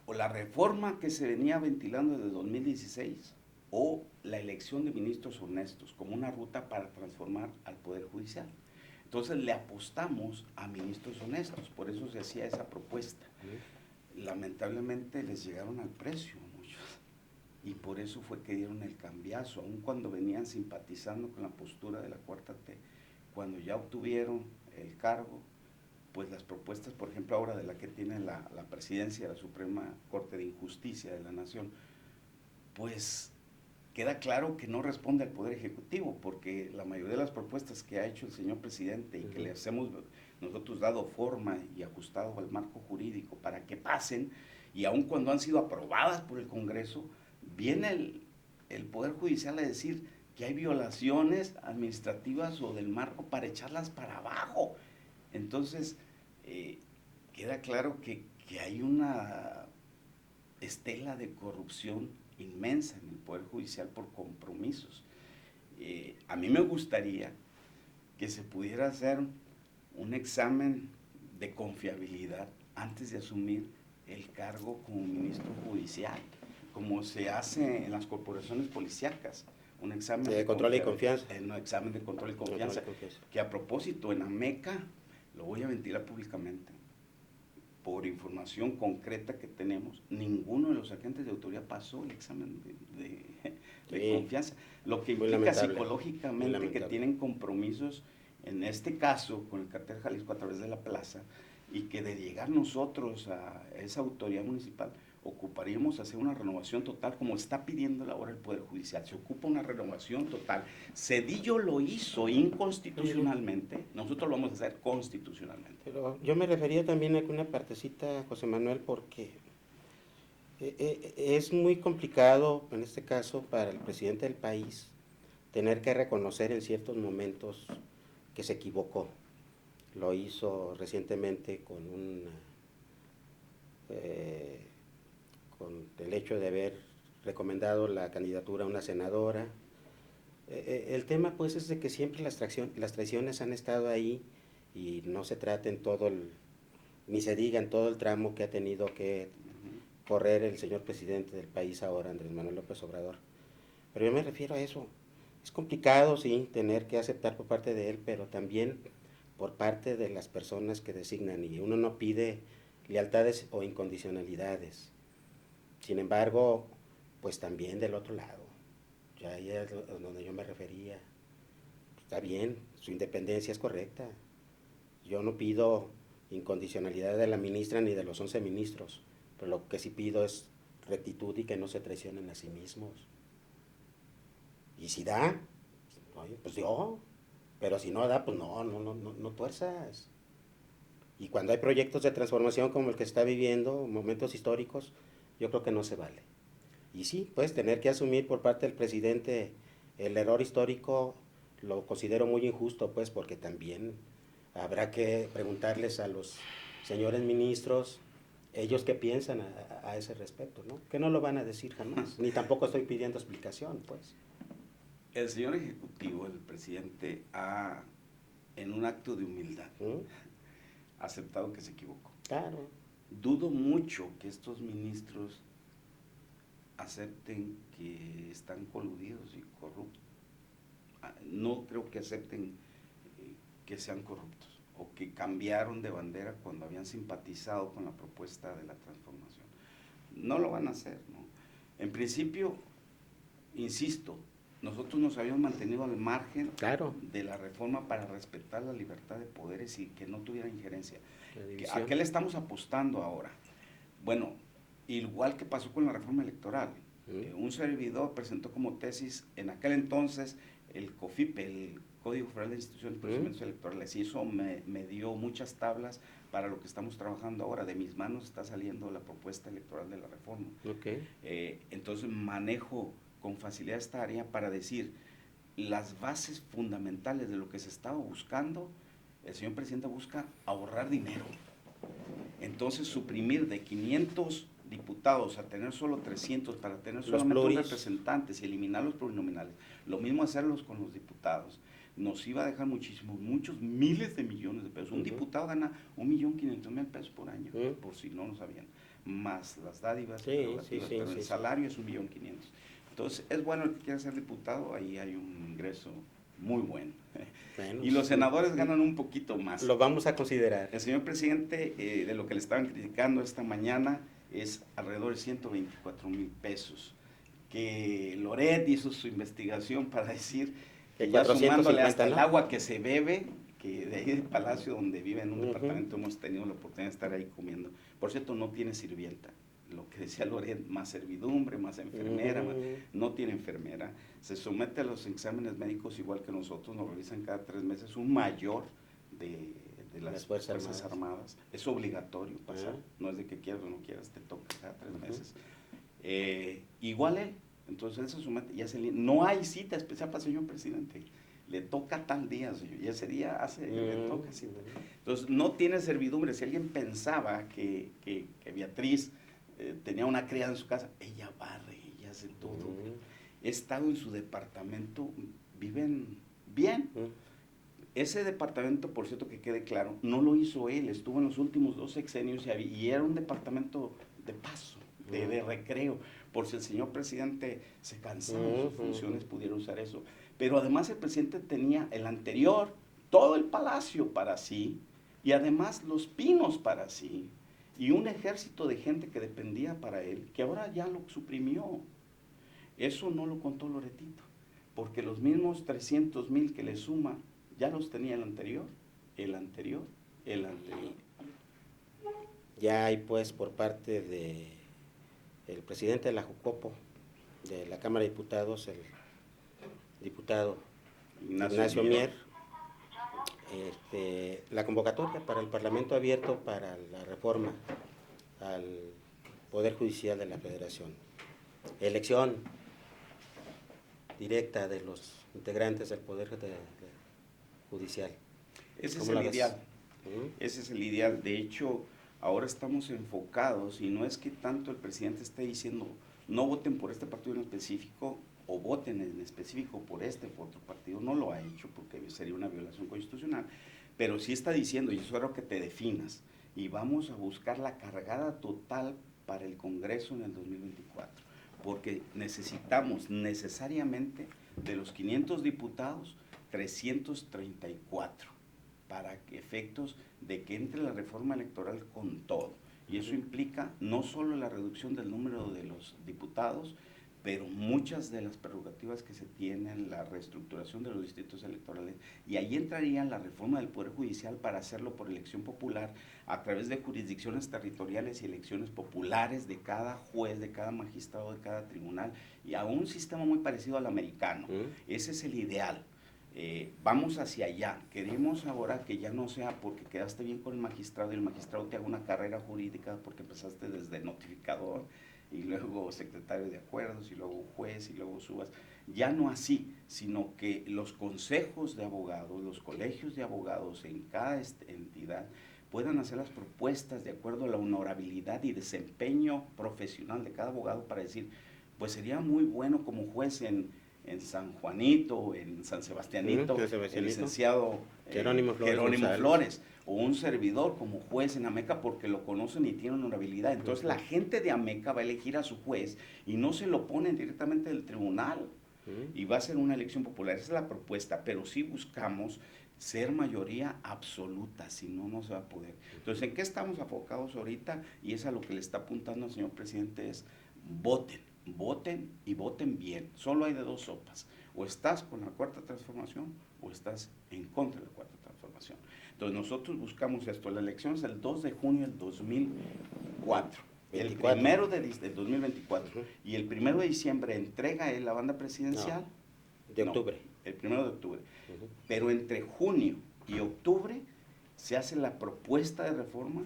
o la reforma que se venía ventilando desde 2016 o la elección de ministros honestos como una ruta para transformar al Poder Judicial. Entonces le apostamos a ministros honestos, por eso se hacía esa propuesta. Lamentablemente les llegaron al precio muchos, y por eso fue que dieron el cambiazo, aun cuando venían simpatizando con la postura de la Cuarta T. Cuando ya obtuvieron el cargo, pues las propuestas, por ejemplo, ahora de la que tiene la presidencia de la Suprema Corte de Justicia de la Nación, pues queda claro que no responde al Poder Ejecutivo, porque la mayoría de las propuestas que ha hecho el señor presidente y que les hemos nosotros dado forma y ajustado al marco jurídico para que pasen, y aun cuando han sido aprobadas por el Congreso, viene el Poder Judicial a decir que hay violaciones administrativas o del marco para echarlas para abajo. Entonces, queda claro que hay una estela de corrupción inmensa en el Poder Judicial por compromisos. A mí me gustaría que se pudiera hacer un examen de confiabilidad antes de asumir el cargo como ministro judicial, como se hace en las corporaciones policíacas, un examen de control y confianza. Un examen de control y confianza, que a propósito en Ameca, lo voy a ventilar públicamente, por información concreta que tenemos, ninguno de los agentes de autoridad pasó el examen de confianza, lo que implica psicológicamente que tienen compromisos, en este caso con el Cartel Jalisco a través de la plaza, y que de llegar nosotros a esa autoridad municipal, ocuparíamos hacer una renovación total, como está pidiendo ahora el Poder Judicial. Se ocupa una renovación total. Cedillo lo hizo inconstitucionalmente, nosotros lo vamos a hacer constitucionalmente. Pero yo me refería también a una partecita, José Manuel, porque es muy complicado, en este caso, para el presidente del país, tener que reconocer en ciertos momentos que se equivocó. Lo hizo recientemente con el hecho de haber recomendado la candidatura a una senadora. El tema pues es de que siempre las traiciones han estado ahí y no se trata ni se diga en todo el tramo que ha tenido que correr el señor presidente del país ahora, Andrés Manuel López Obrador. Pero yo me refiero a eso. Es complicado, sí, tener que aceptar por parte de él, pero también por parte de las personas que designan, y uno no pide lealtades o incondicionalidades. Sin embargo, pues también del otro lado, ya ahí es donde yo me refería. Está bien, su independencia es correcta. Yo no pido incondicionalidad de la ministra ni de los 11 ministros, pero lo que sí pido es rectitud y que no se traicionen a sí mismos. Y si da, pues dio, pero si no da, pues no tuerzas. Y cuando hay proyectos de transformación como el que está viviendo, momentos históricos, yo creo que no se vale. Y sí, pues tener que asumir por parte del presidente el error histórico lo considero muy injusto, pues, porque también habrá que preguntarles a los señores ministros, ellos qué piensan a ese respecto, ¿no? Que no lo van a decir jamás, ni tampoco estoy pidiendo explicación, pues. El señor Ejecutivo, el presidente, ha, en un acto de humildad, aceptado que se equivocó. Claro. Dudo mucho que estos ministros acepten que están coludidos y corruptos. No creo que acepten que sean corruptos o que cambiaron de bandera cuando habían simpatizado con la propuesta de la transformación. No lo van a hacer, ¿no? En principio, insisto, nosotros nos habíamos mantenido al margen de la reforma para respetar la libertad de poderes y que no tuviera injerencia. ¿A qué le estamos apostando ahora? Bueno, igual que pasó con la reforma electoral, un servidor presentó como tesis en aquel entonces el COFIPE, el Código Federal de Instituciones y Procedimientos Electorales, y eso me dio muchas tablas para lo que estamos trabajando ahora. De mis manos está saliendo la propuesta electoral de la reforma. Entonces manejo con facilidad esta área para decir las bases fundamentales de lo que se estaba buscando. El señor presidente busca ahorrar dinero. Entonces suprimir de 500 diputados a tener solo 300 para tener solamente un representante y eliminar los plurinominales. Lo mismo hacerlos con los diputados. Nos iba a dejar muchos miles de millones de pesos. Un diputado gana 1.500.000 pesos por año, por si no lo sabían, más las dádivas, pero el salario es 1.500.000. Entonces, es bueno el que quiera ser diputado, ahí hay un ingreso muy bueno. Y los senadores ganan un poquito más. Lo vamos a considerar. El señor presidente, de lo que le estaban criticando esta mañana, es alrededor de 124,000 pesos. Que Loret hizo su investigación para decir que ya sumándole hasta el agua que se bebe, que de ahí del palacio donde vive en un departamento hemos tenido la oportunidad de estar ahí comiendo. Por cierto, no tiene sirvienta. Lo que decía Loret, más servidumbre, más enfermera, no tiene enfermera. Se somete a los exámenes médicos igual que nosotros, nos revisan cada 3 meses, un mayor de las Fuerzas Armadas. Es obligatorio pasar, no es de que quieras o no quieras, te toca cada 3 meses. Igual él, entonces él se somete, no hay cita especial para el señor presidente, le toca tal día, señor, y ese día le toca cita. Entonces no tiene servidumbre. Si alguien pensaba que Beatriz tenía una criada en su casa, ella barre, ella hace todo. He estado en su departamento, viven bien. Ese departamento, por cierto, que quede claro, no lo hizo él, estuvo en los últimos 2 sexenios y era un departamento de paso, de recreo, por si el señor presidente se cansaba de sus funciones, pudiera usar eso. Pero además el presidente tenía el anterior, todo el palacio para sí, y además los pinos para sí, y un ejército de gente que dependía para él, que ahora ya lo suprimió. Eso no lo contó Loretito, porque los mismos 300,000 que le suma, ya los tenía el anterior. Ya hay pues por parte el presidente de la Jucopo, de la Cámara de Diputados, el diputado Ignacio Mier, la convocatoria para el Parlamento Abierto para la reforma al Poder Judicial de la Federación. Elección directa de los integrantes del Poder Judicial. Ese es el ideal. Ese es el ideal. De hecho, ahora estamos enfocados, y no es que tanto el presidente esté diciendo no voten por este partido en específico o voten en específico por este o por otro partido. No lo ha hecho porque sería una violación constitucional, pero sí está diciendo, y eso es lo que te definas, y vamos a buscar la cargada total para el Congreso en el 2024, porque necesitamos necesariamente de los 500 diputados, 334, para efectos de que entre la reforma electoral con todo. Y eso implica no solo la reducción del número de los diputados, pero muchas de las prerrogativas que se tienen, la reestructuración de los distritos electorales, y ahí entraría la reforma del Poder Judicial para hacerlo por elección popular a través de jurisdicciones territoriales y elecciones populares de cada juez, de cada magistrado, de cada tribunal, y a un sistema muy parecido al americano. Ese es el ideal. Vamos hacia allá. Queremos ahora que ya no sea porque quedaste bien con el magistrado y el magistrado te haga una carrera jurídica porque empezaste desde notificador y luego secretario de acuerdos y luego juez y luego subas. Ya no así, sino que los consejos de abogados, los colegios de abogados en cada entidad puedan hacer las propuestas de acuerdo a la honorabilidad y desempeño profesional de cada abogado para decir, pues sería muy bueno como juez en San Juanito, en San Sebastianito, el licenciado Jerónimo Flores, o un servidor como juez en Ameca porque lo conocen y tienen honorabilidad. Entonces la gente de Ameca va a elegir a su juez y no se lo ponen directamente del tribunal y va a ser una elección popular. Esa es la propuesta, pero sí buscamos ser mayoría absoluta, si no, no se va a poder. Entonces, ¿en qué estamos enfocados ahorita? Y es a lo que le está apuntando el señor presidente, es voten. Voten y voten bien. Solo hay de dos sopas. O estás con la Cuarta Transformación o estás en contra de la Cuarta Transformación. Entonces nosotros buscamos esto. La elección es el 2 de junio del 2004. El primero del 2024. Y el 1 de diciembre entrega la banda presidencial. No, de octubre. El 1 de octubre. Pero entre junio y octubre se hace la propuesta de reforma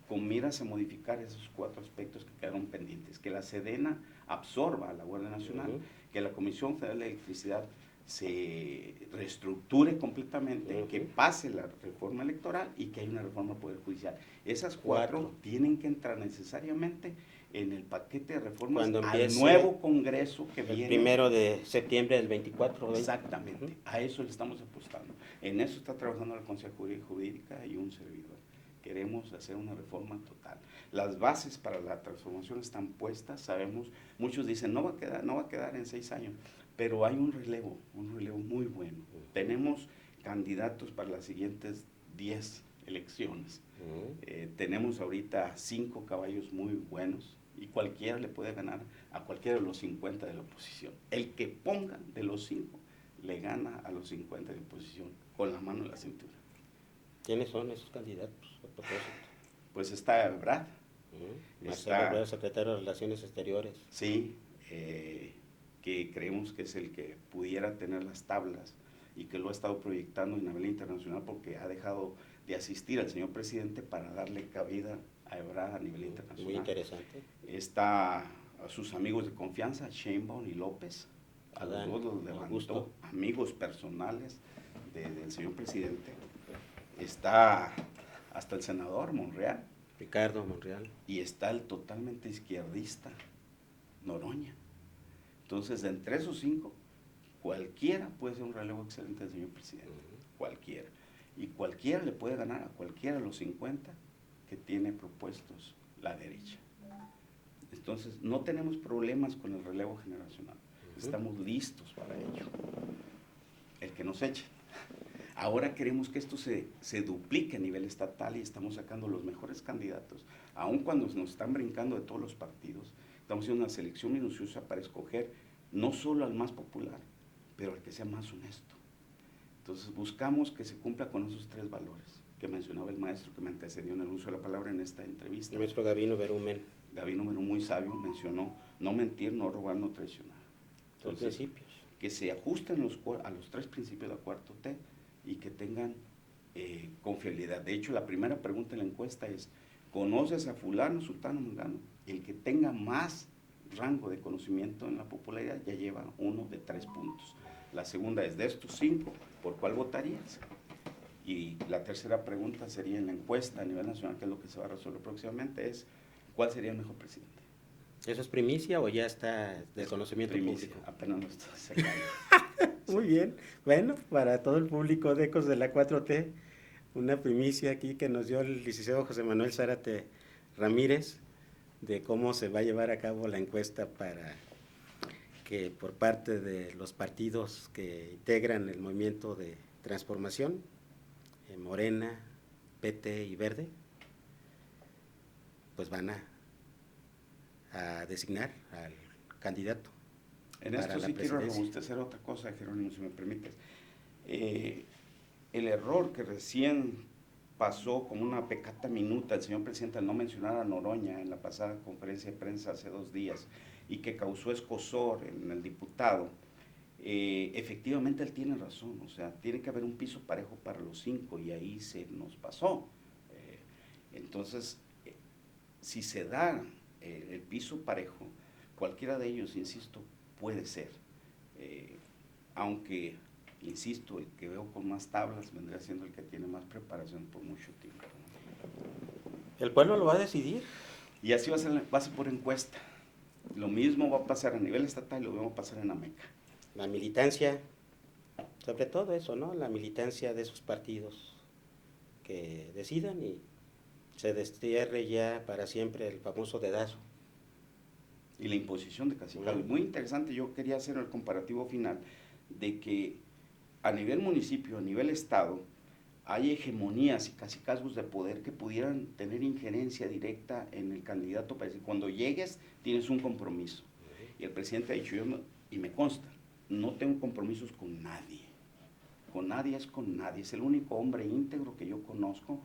con miras a modificar esos 4 aspectos que quedaron pendientes, que la Sedena absorba a la Guardia Nacional, que la Comisión Federal de Electricidad se reestructure completamente, que pase la reforma electoral y que haya una reforma del Poder Judicial. Esas 4 tienen que entrar necesariamente en el paquete de reformas al nuevo Congreso que viene. El 1 de septiembre del 24. Exactamente, a eso le estamos apostando. En eso está trabajando la Consejería Jurídica y un servidor. Queremos hacer una reforma total. Las bases para la transformación están puestas, sabemos, muchos dicen no va a quedar en 6 años, pero hay un relevo muy bueno. Tenemos candidatos para las siguientes 10 elecciones. Tenemos ahorita 5 caballos muy buenos y cualquiera le puede ganar a cualquiera de los 50 de la oposición. El que ponga de los 5 le gana a los 50 de la oposición con la mano en la cintura. ¿Quiénes son esos candidatos a propósito? Pues está Brad. Marcelo Ebrard, secretario de Relaciones Exteriores. Sí, que creemos que es el que pudiera tener las tablas y que lo ha estado proyectando en nivel internacional porque ha dejado de asistir al señor presidente para darle cabida a Ebrard a nivel internacional. Muy interesante. Está a sus amigos de confianza, Sheinbaum y López, a los dos los levantó, amigos personales del señor presidente. Está hasta el senador Monreal. Ricardo Monreal. Y está el totalmente izquierdista Noroña. Entonces, de entre esos 5, cualquiera puede ser un relevo excelente del señor presidente. Cualquiera. Y cualquiera le puede ganar a cualquiera de los 50 que tiene propuestos la derecha. Entonces, no tenemos problemas con el relevo generacional. Estamos listos para ello. El que nos eche. Ahora queremos que esto se duplique a nivel estatal y estamos sacando los mejores candidatos. Aun cuando nos están brincando de todos los partidos, estamos haciendo una selección minuciosa para escoger no solo al más popular, pero al que sea más honesto. Entonces buscamos que se cumpla con esos 3 valores que mencionaba el maestro que me antecedió en el uso de la palabra en esta entrevista. El maestro Gabino Berumen. Gabino Menú, muy sabio, mencionó no mentir, no robar, no traicionar. Entonces, principios. que se ajusten a los 3 principios de la 4T y que tengan confiabilidad. De hecho, la primera pregunta en la encuesta es, ¿conoces a fulano, sultano, mangano? El que tenga más rango de conocimiento en la popularidad ya lleva 1 de 3 puntos. La segunda es, de estos 5, ¿por cuál votarías? Y la tercera pregunta sería en la encuesta a nivel nacional, que es lo que se va a resolver próximamente, es ¿cuál sería el mejor presidente? ¿Eso es primicia o ya está de conocimiento Primicia, público? apenas lo estoy sacando. Muy bien. Bueno, para todo el público de Ecos de la 4T, una primicia aquí que nos dio el licenciado José Manuel Zárate Ramírez de cómo se va a llevar a cabo la encuesta para que por parte de los partidos que integran el movimiento de transformación, Morena, PT y Verde, pues van a designar al candidato. En esto sí quiero robustecer otra cosa, Jerónimo, si me permites. El error que recién pasó como una pecata minuta el señor presidente al no mencionar a Noroña en la pasada conferencia de prensa hace 2 días y que causó escozor en el diputado, efectivamente él tiene razón, o sea, tiene que haber un piso parejo para los 5 y ahí se nos pasó. Entonces, si se da el piso parejo, cualquiera de ellos, insisto, puede ser, aunque, insisto, el que veo con más tablas vendría siendo el que tiene más preparación por mucho tiempo. ¿El pueblo lo va a decidir? Y así va a ser por encuesta. Lo mismo va a pasar a nivel estatal y lo mismo va a pasar en Ameca. La militancia, sobre todo eso, ¿no? La militancia de esos partidos que decidan y se destierre ya para siempre el famoso dedazo. Y la imposición de cacicazgos. Muy interesante, yo quería hacer el comparativo final de que a nivel municipio, a nivel estado, hay hegemonías y cacicazgos de poder que pudieran tener injerencia directa en el candidato para decir, cuando llegues tienes un compromiso. Y el presidente ha dicho, y me consta, no tengo compromisos con nadie es con nadie, es el único hombre íntegro que yo conozco,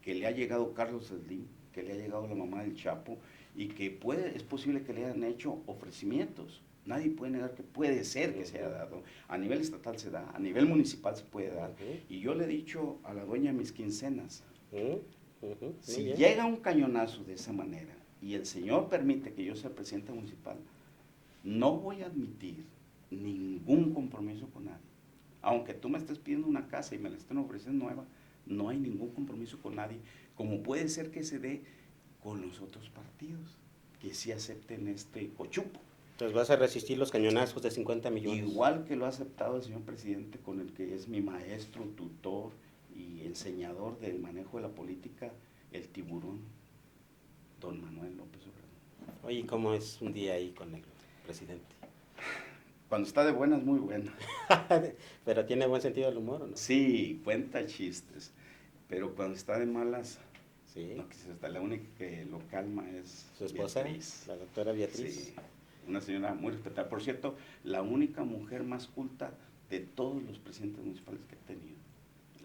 que le ha llegado Carlos Slim, que le ha llegado la mamá del Chapo, y que es posible que le hayan hecho ofrecimientos. Nadie puede negar que puede ser que se haya dado. A nivel estatal se da, a nivel municipal se puede dar. Y yo le he dicho a la dueña de mis quincenas, si llega un cañonazo de esa manera y el señor permite que yo sea presidente municipal, no voy a admitir ningún compromiso con nadie. Aunque tú me estés pidiendo una casa y me la estén ofreciendo nueva, no hay ningún compromiso con nadie, como puede ser que se dé con los otros partidos, que sí acepten este cochupo. Entonces vas a resistir los cañonazos de 50 millones. Igual que lo ha aceptado el señor presidente, con el que es mi maestro, tutor y enseñador del manejo de la política, el tiburón, don Manuel López Obrador. Oye, ¿cómo es un día ahí con el presidente? Cuando está de buenas, muy buena. Pero tiene buen sentido del humor, ¿o no? Sí, cuenta chistes, pero cuando está de malas, Sí. no, la única que lo calma es Su esposa, Beatriz. la doctora Beatriz. Sí, una señora muy respetada. Por cierto, la única mujer más culta de todos los presidentes municipales que ha tenido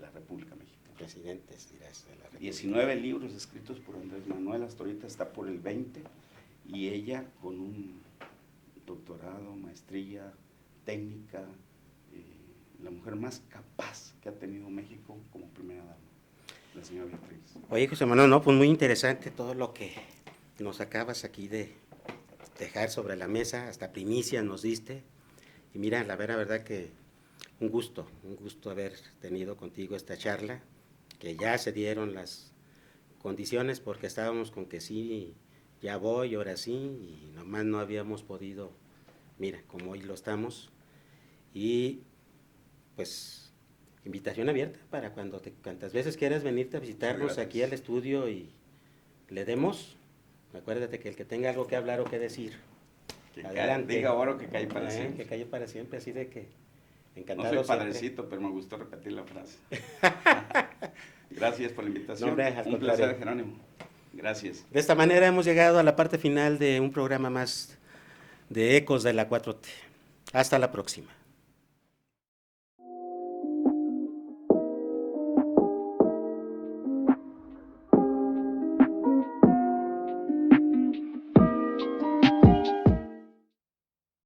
la República Mexicana. Presidentes, dirás, de la República. 19 libros escritos por Andrés Manuel, hasta ahorita está por el 20, y ella con un doctorado, maestría, técnica, la mujer más capaz que ha tenido México como primera dama, la señora Beatriz. Oye, José Manuel, no, pues muy interesante todo lo que nos acabas aquí de dejar sobre la mesa, hasta primicia nos diste. Y mira, la verdad que un gusto haber tenido contigo esta charla, que ya se dieron las condiciones porque estábamos con que sí, ya voy, ahora sí, y nomás no habíamos podido, mira, como hoy lo estamos. Y pues invitación abierta para cuantas veces quieras venirte a visitarnos aquí al estudio y le demos. Acuérdate que el que tenga algo que hablar o que decir, adelante. Diga ahora que cae para siempre. Que calle para siempre, así de que No encantado. soy padrecito, pero me gustó repetir la frase. Gracias por la invitación. No, hombre, un placer, Jerónimo. Gracias. De esta manera hemos llegado a la parte final de un programa más de Ecos de la 4T. Hasta la próxima.